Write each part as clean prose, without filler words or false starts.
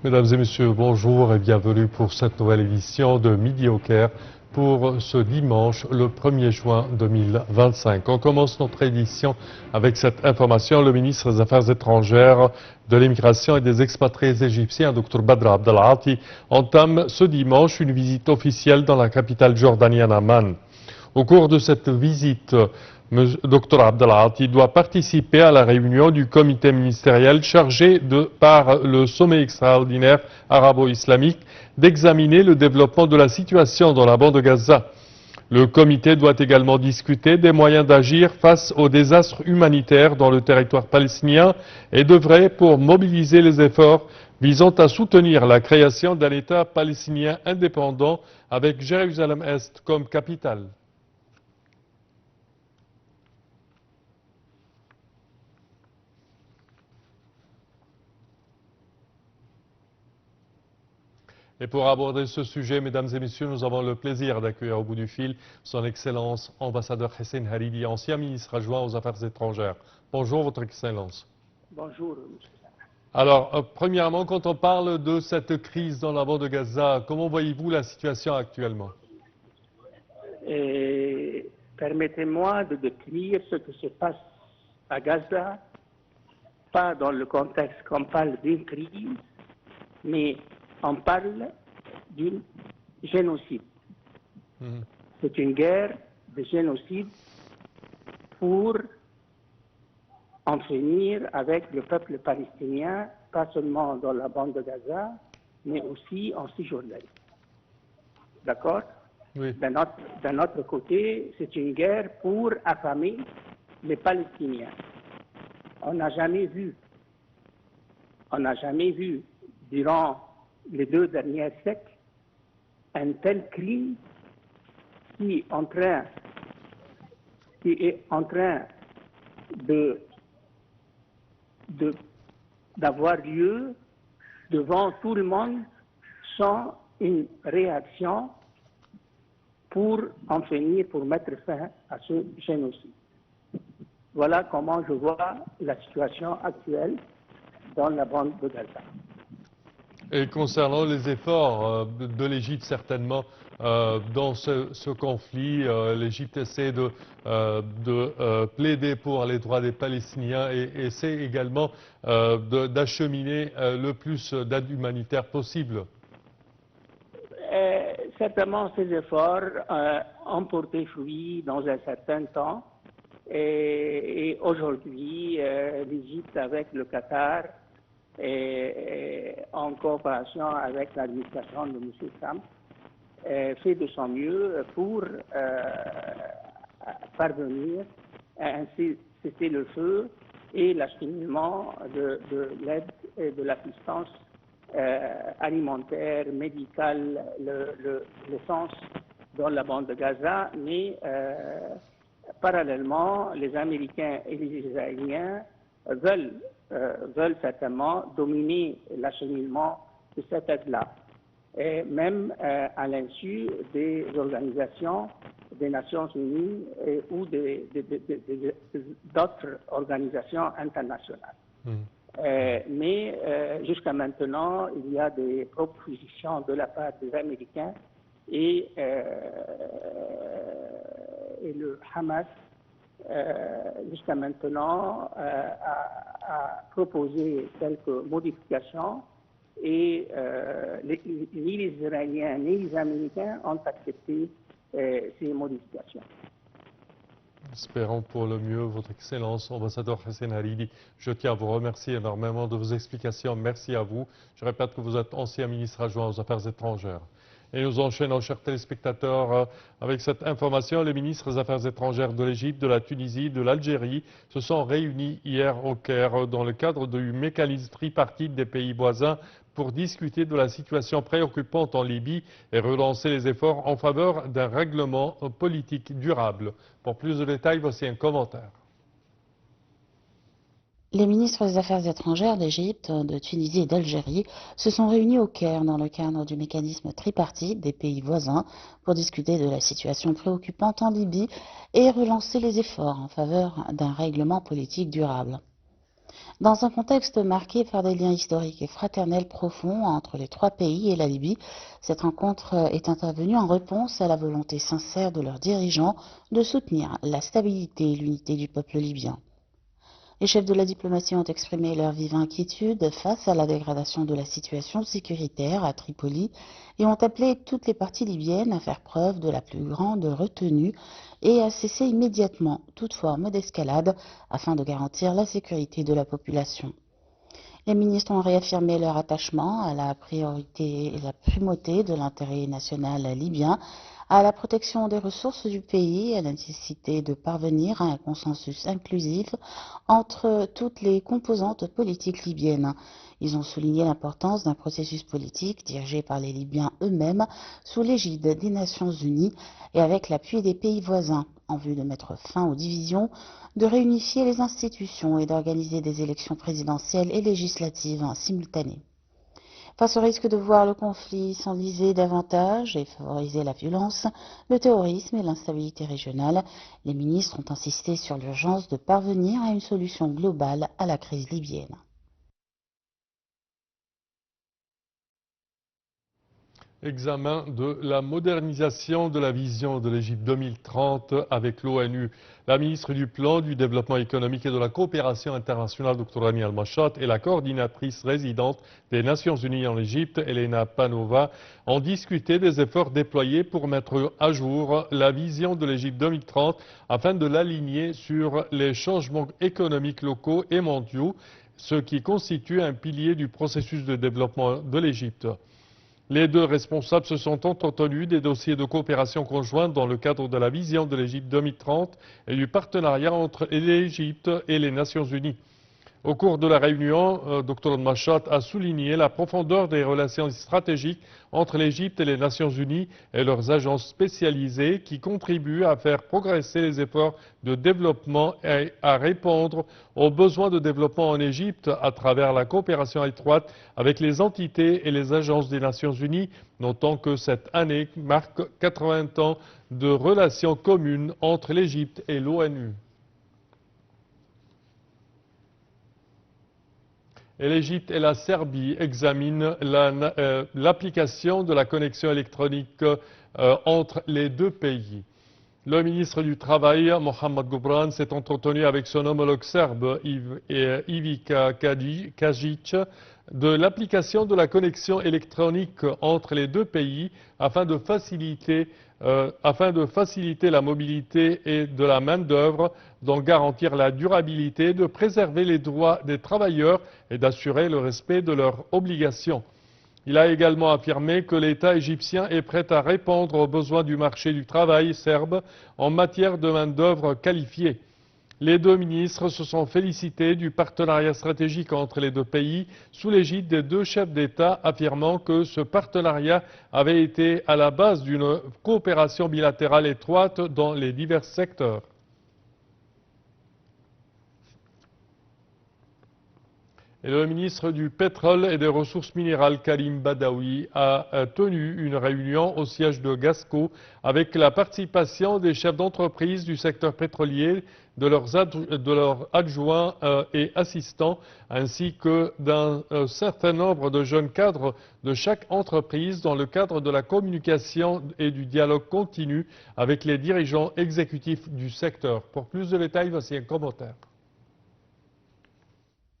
Mesdames et messieurs, bonjour et bienvenue pour cette nouvelle édition de Midi au Caire pour ce dimanche, le 1er juin 2025. On commence notre édition avec cette information. Le ministre des Affaires étrangères, de l'immigration et des expatriés égyptiens, Dr Badr Abdelati, entame ce dimanche une visite officielle dans la capitale jordanienne Amman. Au cours de cette visite, Dr Abdelati doit participer à la réunion du comité ministériel chargé par le sommet extraordinaire arabo-islamique d'examiner le développement de la situation dans la bande de Gaza. Le comité doit également discuter des moyens d'agir face aux désastres humanitaires dans le territoire palestinien et d'œuvrer pour mobiliser les efforts visant à soutenir la création d'un État palestinien indépendant avec Jérusalem-Est comme capitale. Et pour aborder ce sujet, mesdames et messieurs, nous avons le plaisir d'accueillir au bout du fil son Excellence ambassadeur Hussein Haridi, ancien ministre adjoint aux Affaires étrangères. Bonjour, Votre Excellence. Bonjour, monsieur. Alors, premièrement, quand on parle de cette crise dans la bande de Gaza, comment voyez-vous la situation actuellement? Permettez-moi de décrire ce qui se passe à Gaza, pas dans le contexte qu'on parle d'une crise, mais on parle d'un génocide. C'est une guerre de génocide pour en finir avec le peuple palestinien, pas seulement dans la bande de Gaza, mais aussi en Cisjordanie. D'accord? Oui. D'un autre côté, c'est une guerre pour affamer les Palestiniens. On n'a jamais vu, durant les 2 derniers siècles, un tel crime qui est en train d'avoir lieu devant tout le monde sans une réaction pour en finir, pour mettre fin à ce génocide. Voilà comment je vois la situation actuelle dans la bande de Gaza. Et concernant les efforts de l'Égypte, certainement, dans ce conflit, l'Égypte essaie de plaider pour les droits des Palestiniens et essaie également d'acheminer le plus d'aide humanitaire possible. Certainement, ces efforts ont porté fruit dans un certain temps. Et aujourd'hui, l'Égypte avec le Qatar et en coopération avec l'administration de M. Trump, fait de son mieux pour parvenir à cesser le feu et l'acheminement de l'aide et de l'assistance alimentaire, médicale, l'essence dans la bande de Gaza, mais parallèlement, les Américains et les Israéliens veulent certainement dominer l'acheminement de cette aide-là, et même à l'insu des organisations des Nations Unies ou d'autres organisations internationales. Mais jusqu'à maintenant, il y a des propositions de la part des Américains et le Hamas, jusqu'à maintenant, a proposé quelques modifications et ni les Israéliens ni les Américains ont accepté ces modifications. Espérons pour le mieux, Votre Excellence, ambassadeur Hussein Haridi. Je tiens à vous remercier énormément de vos explications. Merci à vous. Je répète que vous êtes ancien ministre adjoint aux Affaires étrangères. Et nous enchaînons, chers téléspectateurs, avec cette information. Les ministres des Affaires étrangères de l'Égypte, de la Tunisie, de l'Algérie se sont réunis hier au Caire dans le cadre du mécanisme tripartite des pays voisins pour discuter de la situation préoccupante en Libye et relancer les efforts en faveur d'un règlement politique durable. Pour plus de détails, voici un commentaire. Les ministres des Affaires étrangères d'Égypte, de Tunisie et d'Algérie se sont réunis au Caire dans le cadre du mécanisme tripartite des pays voisins pour discuter de la situation préoccupante en Libye et relancer les efforts en faveur d'un règlement politique durable. Dans un contexte marqué par des liens historiques et fraternels profonds entre les trois pays et la Libye, cette rencontre est intervenue en réponse à la volonté sincère de leurs dirigeants de soutenir la stabilité et l'unité du peuple libyen. Les chefs de la diplomatie ont exprimé leur vive inquiétude face à la dégradation de la situation sécuritaire à Tripoli et ont appelé toutes les parties libyennes à faire preuve de la plus grande retenue et à cesser immédiatement toute forme d'escalade afin de garantir la sécurité de la population. Les ministres ont réaffirmé leur attachement à la priorité et la primauté de l'intérêt national libyen, à la protection des ressources du pays et à la nécessité de parvenir à un consensus inclusif entre toutes les composantes politiques libyennes. Ils ont souligné l'importance d'un processus politique dirigé par les Libyens eux-mêmes sous l'égide des Nations Unies et avec l'appui des pays voisins, en vue de mettre fin aux divisions, de réunifier les institutions et d'organiser des élections présidentielles et législatives simultanées. Face au risque de voir le conflit s'enliser davantage et favoriser la violence, le terrorisme et l'instabilité régionale, les ministres ont insisté sur l'urgence de parvenir à une solution globale à la crise libyenne. Examen de la modernisation de la vision de l'Égypte 2030 avec l'ONU. La ministre du Plan, du Développement économique et de la coopération internationale, Dr Rami Al-Mashat, et la coordinatrice résidente des Nations Unies en Égypte, Elena Panova, ont discuté des efforts déployés pour mettre à jour la vision de l'Égypte 2030 afin de l'aligner sur les changements économiques locaux et mondiaux, ce qui constitue un pilier du processus de développement de l'Égypte. Les deux responsables se sont entretenus des dossiers de coopération conjointe dans le cadre de la vision de l'Égypte 2030 et du partenariat entre l'Égypte et les Nations Unies. Au cours de la réunion, Dr Mashat a souligné la profondeur des relations stratégiques entre l'Égypte et les Nations Unies et leurs agences spécialisées qui contribuent à faire progresser les efforts de développement et à répondre aux besoins de développement en Égypte à travers la coopération étroite avec les entités et les agences des Nations Unies, notant que cette année marque 80 ans de relations communes entre l'Égypte et l'ONU. Et l'Égypte et la Serbie examinent l'application de la connexion électronique entre les deux pays. Le ministre du Travail, Mohamed Gubran, s'est entretenu avec son homologue serbe, Ivica Kajic, de l'application de la connexion électronique entre les deux pays afin de faciliter la mobilité et de la main-d'œuvre, d'en garantir la durabilité, de préserver les droits des travailleurs et d'assurer le respect de leurs obligations. Il a également affirmé que l'État égyptien est prêt à répondre aux besoins du marché du travail serbe en matière de main-d'œuvre qualifiée. Les deux ministres se sont félicités du partenariat stratégique entre les deux pays sous l'égide des deux chefs d'État, affirmant que ce partenariat avait été à la base d'une coopération bilatérale étroite dans les divers secteurs. Et le ministre du Pétrole et des Ressources minérales, Karim Badawi, a tenu une réunion au siège de Gasco avec la participation des chefs d'entreprise du secteur pétrolier, de leurs adjoints et assistants, ainsi que d'un certain nombre de jeunes cadres de chaque entreprise dans le cadre de la communication et du dialogue continu avec les dirigeants exécutifs du secteur. Pour plus de détails, voici un commentaire.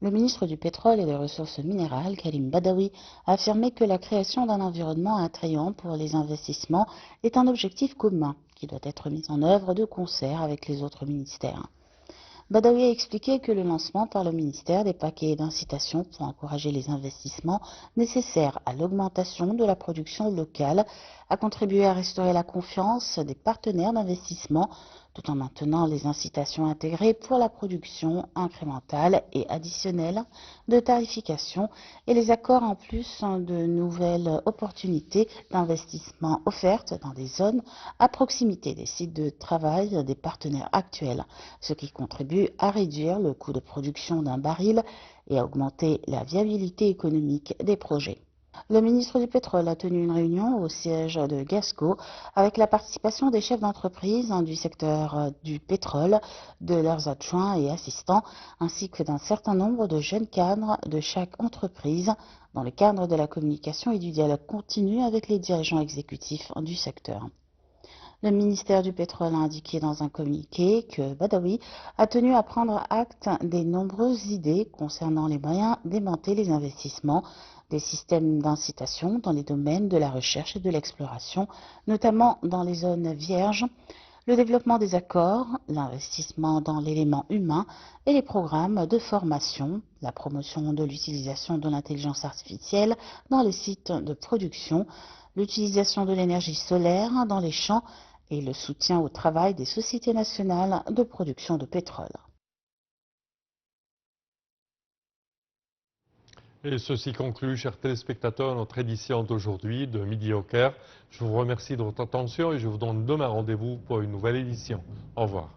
Le ministre du Pétrole et des Ressources minérales, Karim Badawi, a affirmé que la création d'un environnement attrayant pour les investissements est un objectif commun qui doit être mis en œuvre de concert avec les autres ministères. Badawi a expliqué que le lancement par le ministère des paquets d'incitation pour encourager les investissements nécessaires à l'augmentation de la production locale a contribué à restaurer la confiance des partenaires d'investissement tout en maintenant les incitations intégrées pour la production incrémentale et additionnelle de tarification et les accords en plus de nouvelles opportunités d'investissement offertes dans des zones à proximité des sites de travail des partenaires actuels, ce qui contribue à réduire le coût de production d'un baril et à augmenter la viabilité économique des projets. Le ministre du Pétrole a tenu une réunion au siège de Gasco avec la participation des chefs d'entreprise du secteur du pétrole, de leurs adjoints et assistants, ainsi que d'un certain nombre de jeunes cadres de chaque entreprise, dans le cadre de la communication et du dialogue continu avec les dirigeants exécutifs du secteur. Le ministère du Pétrole a indiqué dans un communiqué que Badawi a tenu à prendre acte des nombreuses idées concernant les moyens d'aimenter les investissements, des systèmes d'incitation dans les domaines de la recherche et de l'exploration, notamment dans les zones vierges, le développement des accords, l'investissement dans l'élément humain et les programmes de formation, la promotion de l'utilisation de l'intelligence artificielle dans les sites de production, l'utilisation de l'énergie solaire dans les champs et le soutien au travail des sociétés nationales de production de pétrole. Et ceci conclut, chers téléspectateurs, notre édition d'aujourd'hui de Midi au Caire. Je vous remercie de votre attention et je vous donne demain rendez-vous pour une nouvelle édition. Au revoir.